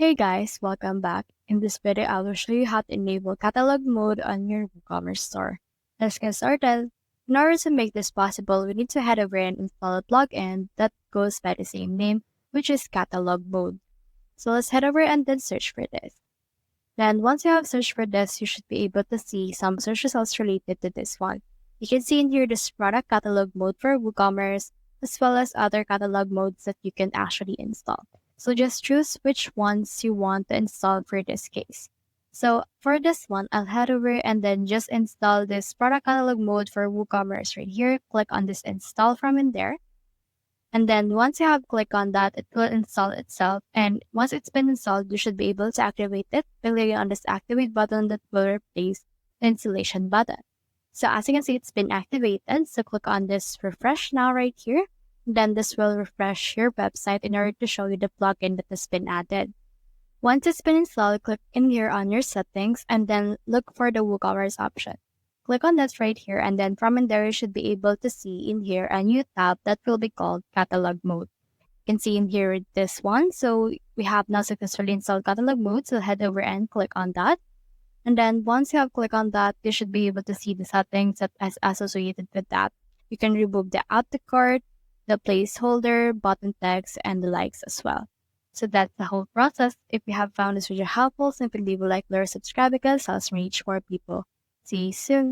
Hey guys, welcome back. In this video, I will show you how to enable catalog mode on your WooCommerce store. Let's get started. In order to make this possible, we need to head over and install a plugin that goes by the same name, which is catalog mode. So let's head over and then search for this. Then once you have searched for this, you should be able to see some search results related to this one. You can see in here this product catalog mode for WooCommerce, as well as other catalog modes that you can actually install. So just choose which ones you want to install for this case. So for this one, I'll head over and then just install this product catalog mode for WooCommerce right here. Click on this install from in there. And then once you have clicked on that, it will install itself. And once it's been installed, you should be able to activate it by clicking on this activate button that will replace the installation button. So as you can see, it's been activated. So click on this refresh now right here. Then this will refresh your website in order to show you the plugin that has been added. Once it's been installed, click in here on your settings and then look for the WooCommerce option. Click on that right here, and then from in there, you should be able to see in here a new tab that will be called catalog mode. You can see in here this one. So we have now successfully installed catalog mode. So head over and click on that. And then once you have clicked on that, you should be able to see the settings that is associated with that. You can remove the add to cart, the placeholder, button text, and the likes as well. So that's the whole process. If you have found this video helpful, simply leave a like or subscribe because it helps reach more people. See you soon.